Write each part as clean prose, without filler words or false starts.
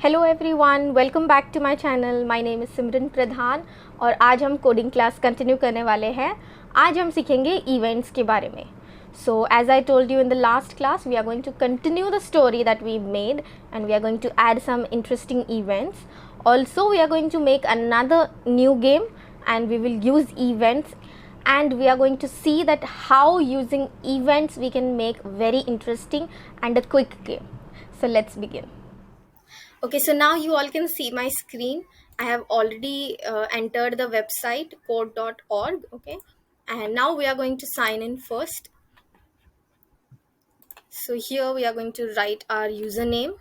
Hello everyone, welcome back to my channel. My name is Simran Pradhan और आज हम coding class continue करने वाले हैं। आज हम सीखेंगे इवेंट्स के बारे में। So as I told you in the last class, we are going to continue the story that we made and we are going to add some interesting events. Also, we are going to make another new game and we will use events, and we are going to see that how using events we can make very interesting and a quick game. So let's begin. Okay, so now you all can see my screen. I have already entered the website code.org. Okay, and now we are going to sign in first. So here we are going to write our username,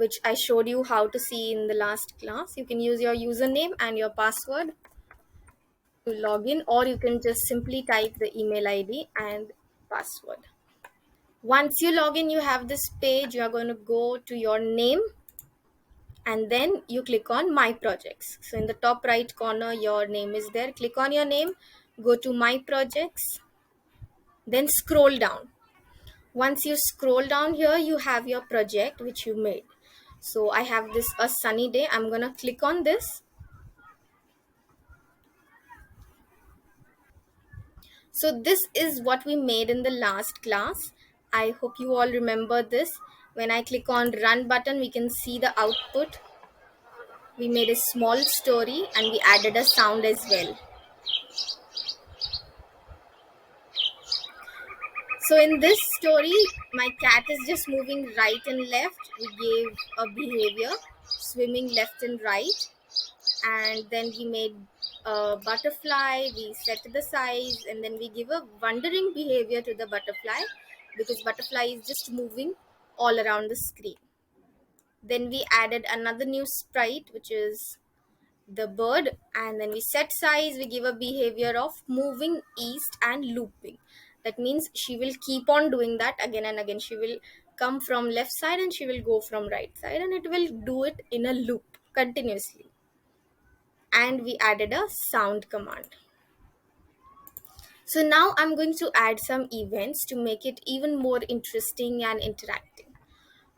which I showed you how to see in the last class. You can use your username and your password to log in, or you can just simply type the email ID and password. Once you log in, you have this page. You are going to go to your name and then you click on my projects. So in the top right corner your name is there. Click on your name, go to my projects, then scroll down. Once you scroll down here, you have your project which you made. So I have this a sunny day. I'm gonna click on this. So this is what we made in the last class. I hope you all remember this. When I click on run button, we can see the output. We made a small story and we added a sound as well. So in this story, my cat is just moving right and left. We gave a behavior, swimming left and right, and then we made a butterfly. We set the size, and then we give a wandering behavior to the butterfly because butterfly is just moving all around the screen. Then we added another new sprite, which is the bird, and then we set size. We give a behavior of moving east and looping. That means she will keep on doing that again and again. She will come from left side and she will go from right side, and it will do it in a loop continuously. And we added a sound command. So now I'm going to add some events to make it even more interesting and interactive.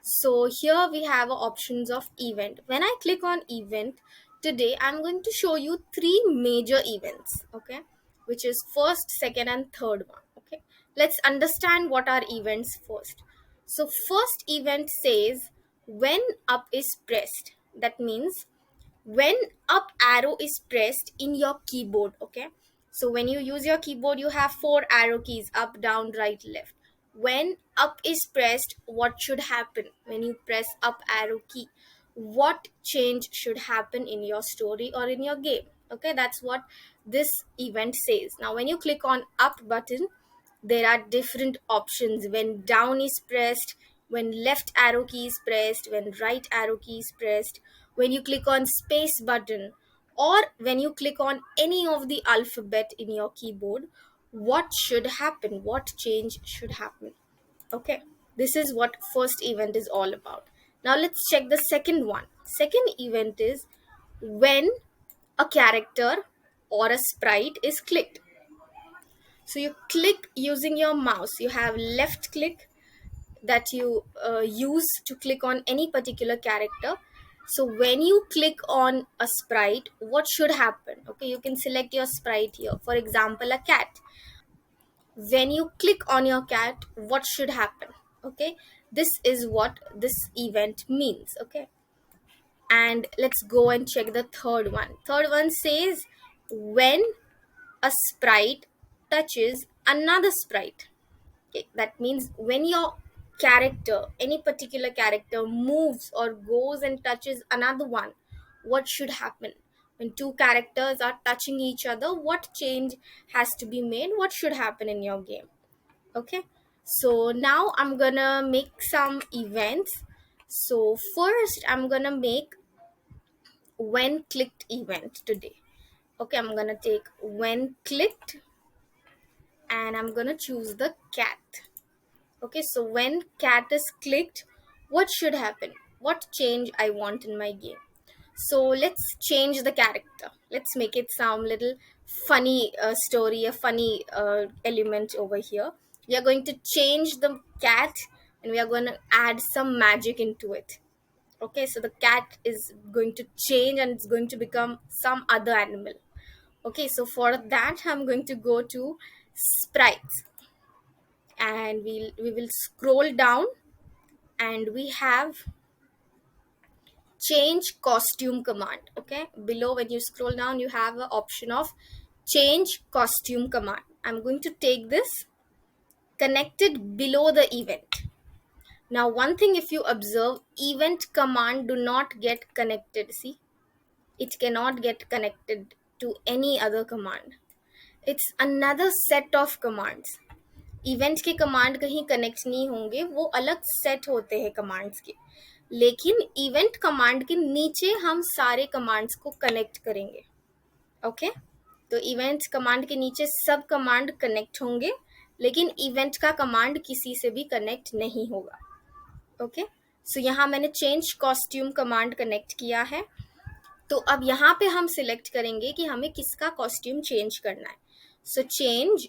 So here we have options of event. When I click on event, today I'm going to show you three major events, okay, which is first, second and third one. Okay, let's understand what are events first. So first event says when up is pressed. That means when up arrow is pressed in your keyboard. Okay, so when you use your keyboard, you have four arrow keys: up, down, right, left. When up is pressed, what should happen? When you press up arrow key, what change should happen in your story or in your game? Okay, that's what this event says. Now when you click on up button, there are different options. When down is pressed, when left arrow key is pressed, when right arrow key is pressed, when you click on space button, or when you click on any of the alphabet in your keyboard, what should happen? What change should happen? Okay, this is what first event is all about. Now let's check the second one. Second event is when a character or a sprite is clicked. So you click using your mouse. You have left click that you use to click on any particular character. So when you click on a sprite, what should happen? Okay, you can select your sprite here. For example, a cat. When you click on your cat, what should happen? Okay, this is what this event means. Okay, and let's go and check the third one. Third one says when a sprite touches another sprite. Okay, that means when your character, any particular character, moves or goes and touches another one, what should happen? When two characters are touching each other, what change has to be made? What should happen in your game? Okay, so now I'm gonna make some events. So first I'm gonna make when clicked event today. Okay, I'm gonna take when clicked and I'm gonna choose the cat. Okay, so when cat is clicked, what should happen? What change I want in my game? So let's change the character. Let's make it some little funny story, a funny element over here. We are going to change the cat and we are going to add some magic into it. Okay, so the cat is going to change and it's going to become some other animal. Okay, so for that I'm going to go to sprites, and we will scroll down, and we have change costume command. Okay, below when you scroll down you have an option of change costume command. I'm going to take this, connected below the event. Now one thing, if you observe, event command do not get connected. See, it cannot get connected to any other command. It's another set of commands. Event के command कहीं connect नहीं होंगे, वो अलग set होते हैं commands के, लेकिन इवेंट कमांड के नीचे हम सारे कमांड्स को कनेक्ट करेंगे. ओके, तो इवेंट कमांड के नीचे सब कमांड कनेक्ट होंगे, लेकिन इवेंट का कमांड किसी से भी कनेक्ट नहीं होगा. ओके, सो यहाँ मैंने चेंज कॉस्ट्यूम कमांड कनेक्ट किया है. तो अब यहाँ पे हम सिलेक्ट करेंगे कि हमें किसका कॉस्ट्यूम चेंज करना है. So change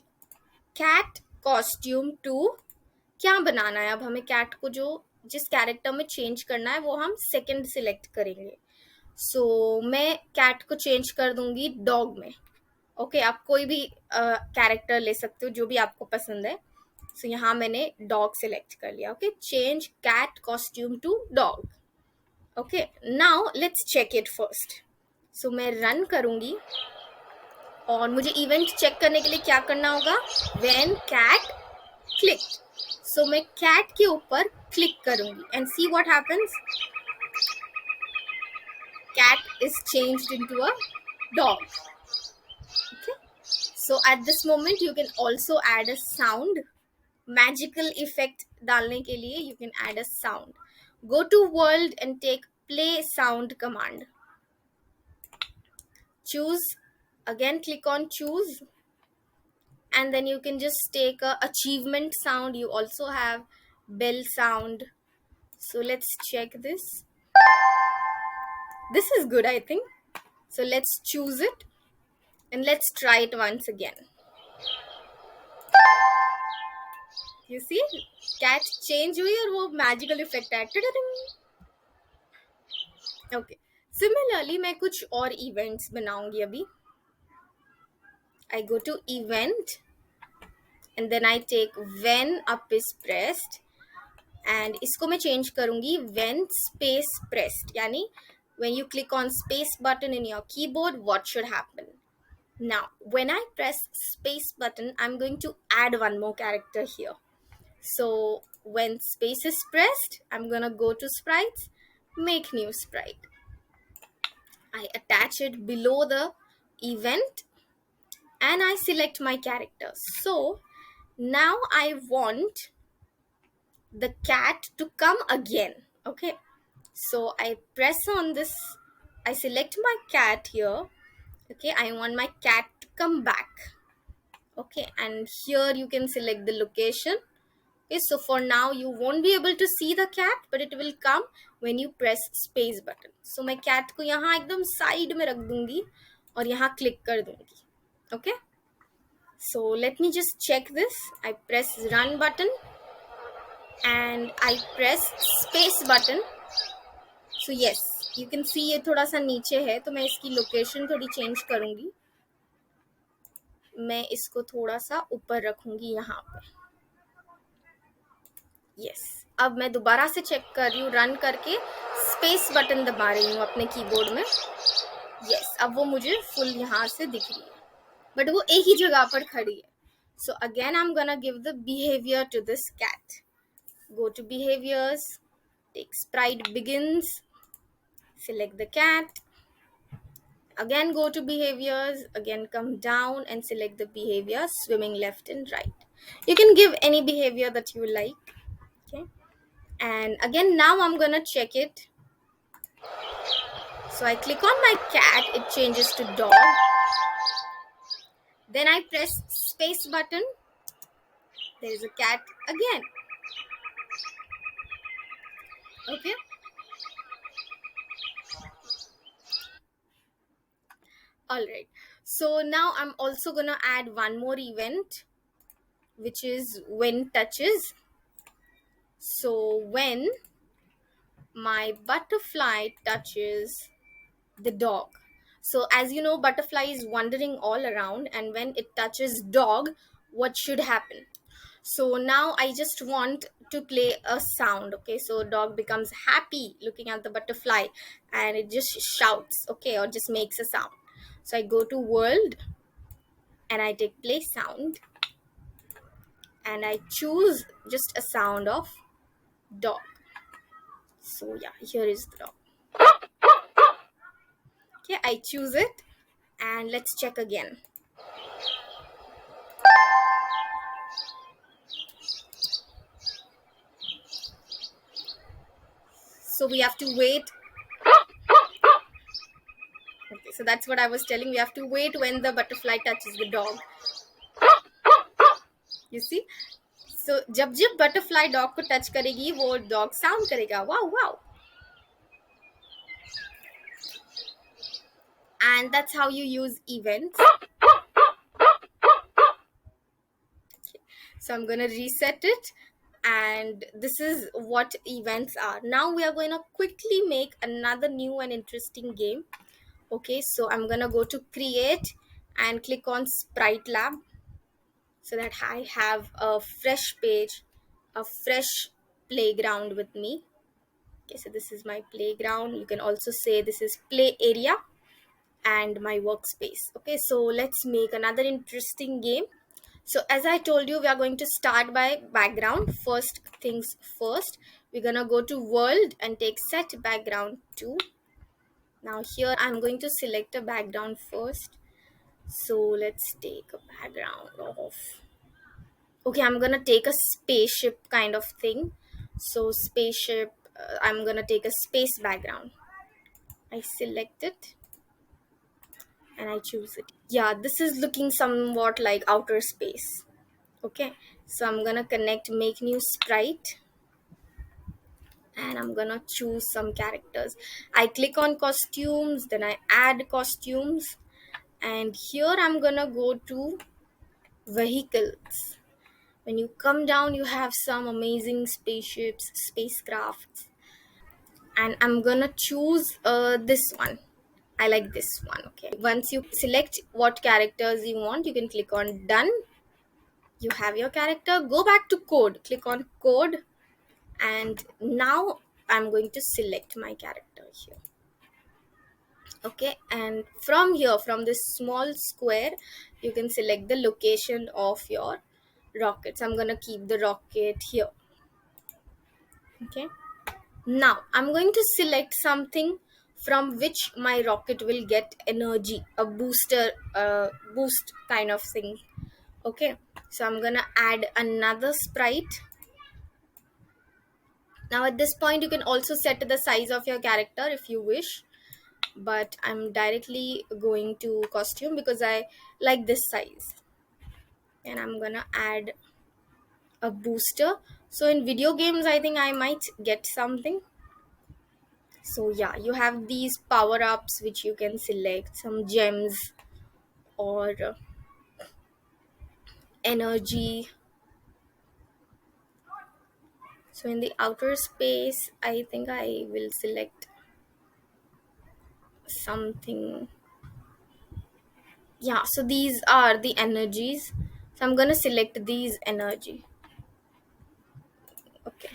cat costume to, क्या बनाना है अब हमें, कैट को जो जिस कैरेक्टर में चेंज करना है वो हम सेकंड सिलेक्ट करेंगे. सो मैं कैट को चेंज कर दूंगी डॉग में. ओके, आप कोई भी कैरेक्टर ले सकते हो जो भी आपको पसंद है. सो यहाँ मैंने डॉग सिलेक्ट कर लिया. Okay, change cat costume to dog. Okay, now let's check it first. So मैं रन करूंगी, और मुझे इवेंट चेक करने के लिए क्या करना होगा, व्हेन कैट क्लिक. सो मैं कैट के ऊपर क्लिक करूंगी and see what happens. Cat is changed into a dog. Okay, so at this moment you can also add a sound. Magical effect डालने के लिए you can add a sound. Go to world and take play sound command. Choose, again click on choose, and then you can just take a achievement sound. You also have bell sound. So let's check this. This is good, I think. So let's choose it and let's try it once again. You see, cat change हुई और वो magical effect है. Okay, similarly मैं कुछ और events बनाऊंगी अभी. I go to event and then I take when up is pressed, and इसको मैं change करूंगी when space pressed, यानी when you click on space button in your keyboard, what should happen. Now when I press space button, I'm going to add one more character here. So when space is pressed, I'm gonna go to sprites, make new sprite. I attach it below the event and I select my character. So now I want the cat to come again. Okay, so I press on this, I select my cat here. Okay, I want my cat to come back. Okay, and here you can select the location. Okay, so for now you won't be able to see the cat, but it will come when you press space button. So मैं cat को यहाँ एकदम side में रख दूंगी और यहाँ click कर दूंगी. Okay, so let me just check this. I press run button and I press space button. So yes, you can see ये थोड़ा सा नीचे है, तो मैं इसकी लोकेशन थोड़ी चेंज करूंगी. मैं इसको थोड़ा सा ऊपर रखूंगी यहाँ पे. यस, अब मैं दोबारा से चेक कर रही हूँ, रन करके स्पेस बटन दबा रही हूँ अपने कीबोर्ड में. यस, अब वो मुझे फुल यहाँ से दिख रही है, बट वो एक ही जगह पर खड़ी है. So again I am gonna give the behaviour to this cat. Go to behaviors, take sprite begins, select the cat, again go to behaviors, again come down and select the behavior swimming left and right. You can give any behavior that you like. Okay, and again now I'm gonna check it. So I click on my cat, it changes to dog. Then I press space button, there is a cat again. Okay, all right, so now I'm also gonna add one more event, which is when touches. So when my butterfly touches the dog. So as you know, butterfly is wandering all around, and when it touches dog, what should happen? So now I just want to play a sound. Okay, so dog becomes happy looking at the butterfly, and it just shouts, okay, or just makes a sound. So I go to world and I take play sound, and I choose just a sound of dog. So yeah, here is the dog. Okay, I choose it, and let's check again. So we have to wait. Okay, so that's what I was telling. We have to wait when the butterfly touches the dog. You see? So जब जब butterfly dog को touch करेगी, वो dog sound करेगा. Wow, wow. And that's how you use events. So I'm gonna reset it, and this is what events are. Now we are going to quickly make another new and interesting game. Okay, so I'm gonna go to create and click on sprite lab, so that I have a fresh page, a fresh playground with me. Okay, so this is my playground. You can also say this is play area and my workspace. Okay, so let's make another interesting game. So as I told you, we are going to start by background. First things first, we're gonna go to world and take set background to. Now here I'm going to select a background first. So let's take a background of, okay, I'm gonna take a spaceship kind of thing. So spaceship, I'm gonna take a space background. I select it and I choose it. Yeah, this is looking somewhat like outer space. Okay, so I'm gonna connect make new sprite, and I'm gonna choose some characters. I click on costumes, then I add costumes, and here I'm gonna go to vehicles. When you come down, you have some amazing spaceships, spacecrafts, and I'm gonna choose this one. I like this one. Okay, once you select what characters you want, you can click on done. You have your character. Go back to code, click on code, and now I'm going to select my character here. Okay, and from here, from this small square, you can select the location of your rockets. I'm gonna keep the rocket here. Okay, now I'm going to select something from which my rocket will get energy, a booster, boost kind of thing. Okay, so I'm gonna add another sprite. Now at this point, you can also set the size of your character if you wish, but I'm directly going to costume because I like this size. And I'm gonna add a booster. So in video games, I think I might get something. So yeah, you have these power ups which you can select, some gems or energy. So in the outer space, I think I will select something. Yeah, so these are the energies. So I'm gonna select these energy. Okay.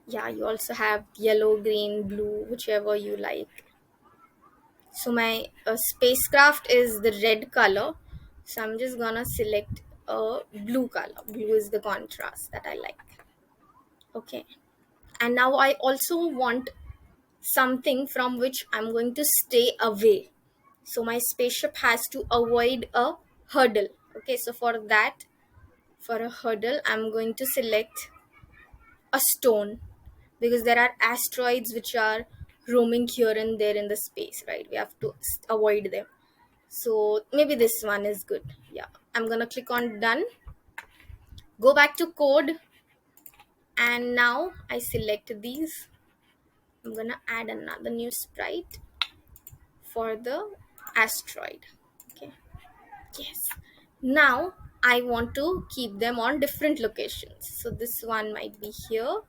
Yeah, you also have yellow, green, blue, whichever you like. So my spacecraft is the red color, so I'm just gonna select a blue color. Blue is the contrast that I like. Okay, and now I also want something from which I'm going to stay away. So my spaceship has to avoid a hurdle. Okay, so for that, for a hurdle, I'm going to select a stone, because there are asteroids which are roaming here and there in the space, right? We have to avoid them. So maybe this one is good. Yeah, I'm gonna click on done, go back to code, and now I select these. I'm gonna add another new sprite for the asteroid. Okay, yes, now I want to keep them on different locations. So this one might be here,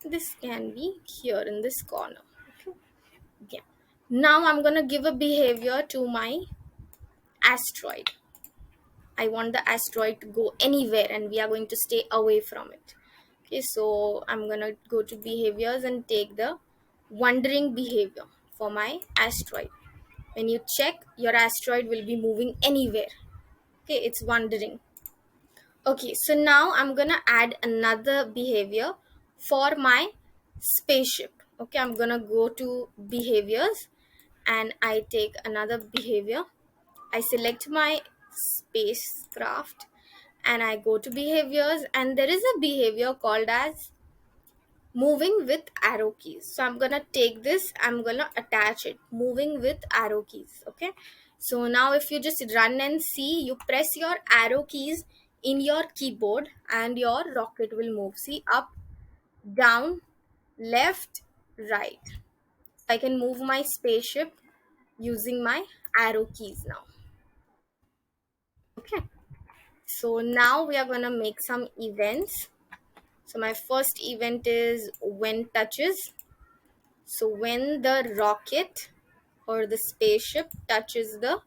This can be here in this corner. Okay. Yeah. Now I'm gonna give a behavior to my asteroid. I want the asteroid to go anywhere and we are going to stay away from it. Okay, so I'm gonna go to behaviors and take the wandering behavior for my asteroid. When you check, your asteroid will be moving anywhere. Okay, it's wandering. Okay, so now I'm gonna add another behavior for my spaceship. Okay, I'm gonna go to behaviors and I take another behavior. I select my spacecraft and I go to behaviors, and there is a behavior called as moving with arrow keys. So I'm gonna take this, I'm gonna attach it, moving with arrow keys. Okay, so now if you just run and see, you press your arrow keys in your keyboard and your rocket will move. See, up, down, left, right. I can move my spaceship using my arrow keys now. Okay, so now we are gonna make some events. So my first event is when touches. So when the rocket or the spaceship touches the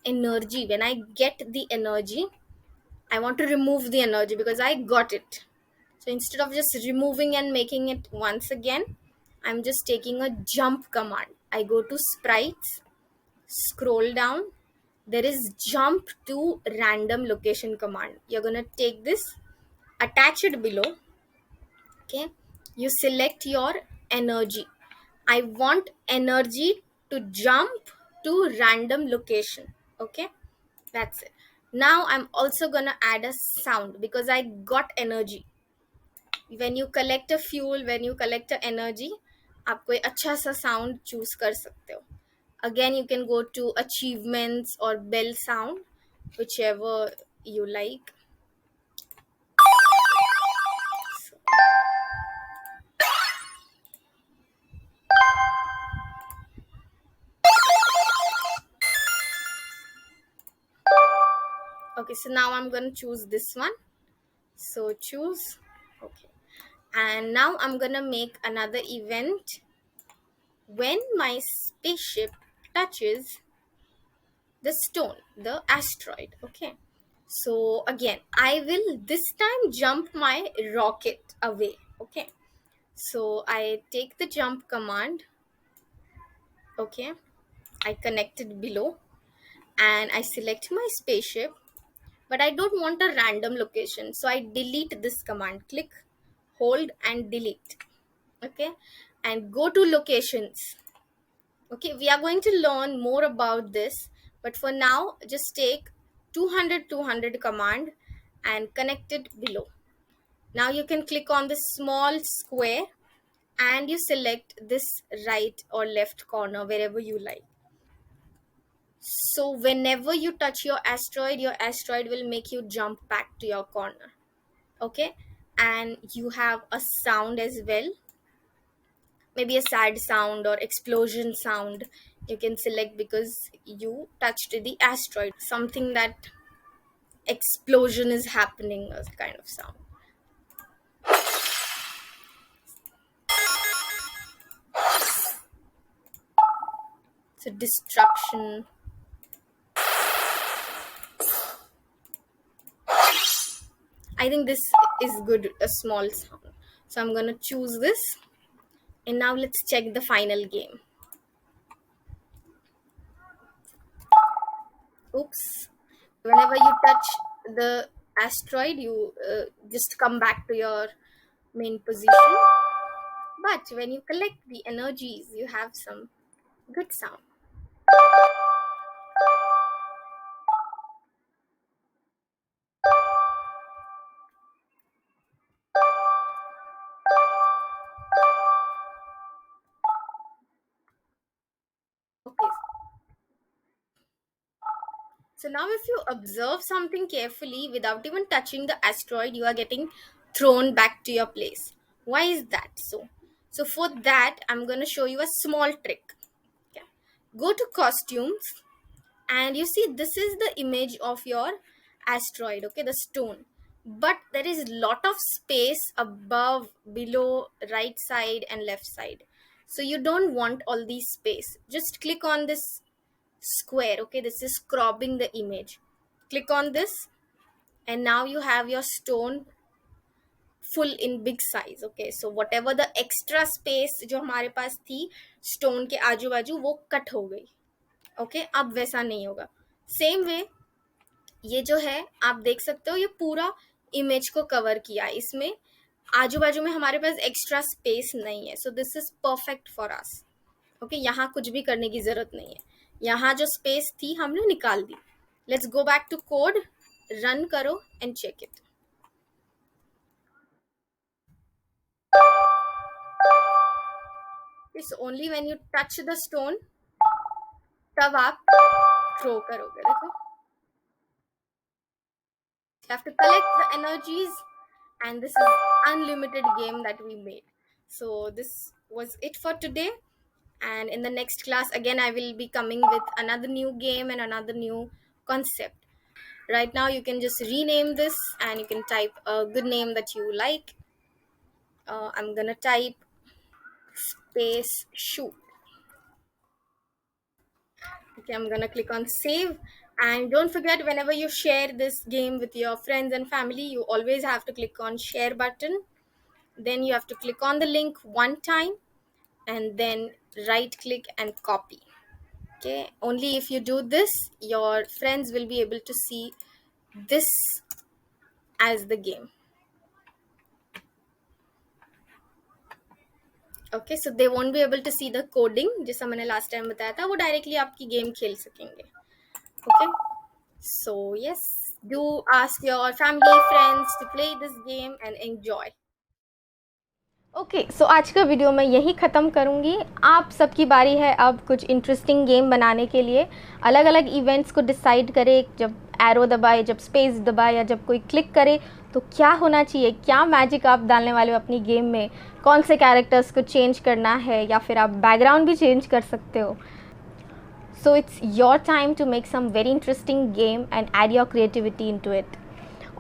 energy, when I get the energy, I want to remove the energy because I got it. So instead of just removing and making it once again, I'm just taking a jump command. I go to sprites, scroll down. There is jump to random location command. You're gonna take this, attach it below. Okay, you select your energy. I want energy to jump to random location. Okay, that's it. Now I'm also gonna add a sound because I got energy. When you collect a fuel, when you collect a energy, आप कोई अच्छा सा sound choose कर सकते हो. Again, you can go to achievements or bell sound, whichever you like. Okay, so now I'm gonna choose this one. So choose. Okay, and now I'm gonna make another event when my spaceship touches the stone, the asteroid. Okay, so again, I will this time jump my rocket away. Okay, so I take the jump command. Okay, I connect it below and I select my spaceship, but I don't want a random location, so I delete this command. Click, hold, and delete. Okay, and go to locations. Okay, we are going to learn more about this, but for now just take 200 command and connect it below. Now you can click on this small square and you select this right or left corner, wherever you like. So whenever you touch your asteroid will make you jump back to your corner. Okay, and you have a sound as well, maybe a sad sound or explosion sound. You can select because you touched the asteroid, something that explosion is happening, a kind of sound. So destruction. I think this is good, a small sound. So I'm gonna choose this, and now let's check the final game. Oops, whenever you touch the asteroid, you just come back to your main position, but when you collect the energies, you have some good sound. Okay, so now if you observe something carefully without even touching the asteroid, you are getting thrown back to your place. Why is that so? So for that, I'm going to show you a small trick. Okay. Go to costumes and you see this is the image of your asteroid, okay, the stone. but there is lot of space above, below, right side and left side. So you don't want all these space. Just click on this square. Okay, this is cropping the image. Click on this, and now you have your stone full in big size. Okay, so whatever the extra space जो हमारे पास थी stone के आजू बाजू वो cut हो गई. Okay, अब वैसा नहीं होगा. सेम वे ये जो है आप देख सकते हो, ये पूरा इमेज को कवर किया. इसमें आजू बाजू में हमारे पास एक्स्ट्रा स्पेस नहीं है. So this is perfect for us. Okay, यहाँ कुछ भी करने की जरूरत नहीं है. यहाँ जो स्पेस थी हमने निकाल दी. Let's go back to code, run करो and check it. It's only when you touch the stone तब आप थ्रो करोगे. देखो, you have to collect the energies, and this is unlimited game that we made. So this was it for today, and in the next class again I will be coming with another new game and another new concept. Right now you can just rename this and you can type a good name that you like. I'm gonna type space shoot. Okay, I'm gonna click on save. And don't forget, whenever you share this game with your friends and family, you always have to click on share button. Then you have to click on the link one time and then right click and copy. Okay, only if you do this, your friends will be able to see this as the game. Okay, so they won't be able to see the coding जैसा मैंने last time बताया था, वो directly आपकी game खेल सकेंगे. Okay, so yes, do ask your family, friends to play this game and enjoy. Okay, so आज का वीडियो मैं यही ख़त्म करूँगी. आप सबकी बारी है अब कुछ इंटरेस्टिंग गेम बनाने के लिए. अलग अलग इवेंट्स को डिसाइड करें. जब एरो दबाए, जब स्पेस दबाए या जब कोई क्लिक करे तो क्या होना चाहिए, क्या मैजिक आप डालने वाले हो अपनी गेम में, कौन से कैरेक्टर्स को चेंज करना है, या फिर आप बैकग्राउंड भी चेंज कर सकते हो. So it's your time to make some very interesting game and add your creativity into it.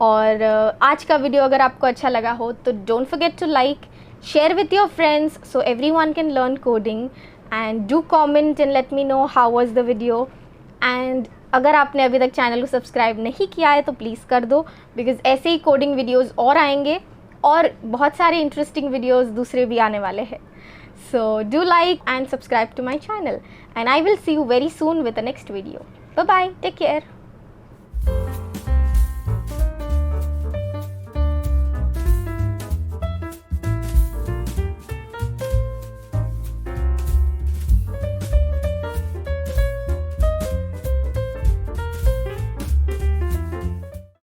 और आज का वीडियो अगर आपको अच्छा लगा हो तो don't forget to like, share with your friends so everyone can learn coding, and do comment and let me know how was the video. And अगर आपने अभी तक चैनल को सब्सक्राइब नहीं किया है तो प्लीज़ कर दो, बिकॉज ऐसे ही कोडिंग वीडियोज़ और आएंगे और बहुत सारे इंटरेस्टिंग वीडियोज़ दूसरे भी आने वाले हैं. So do like and subscribe to my channel, and I will see you very soon with the next video. Bye bye, take care.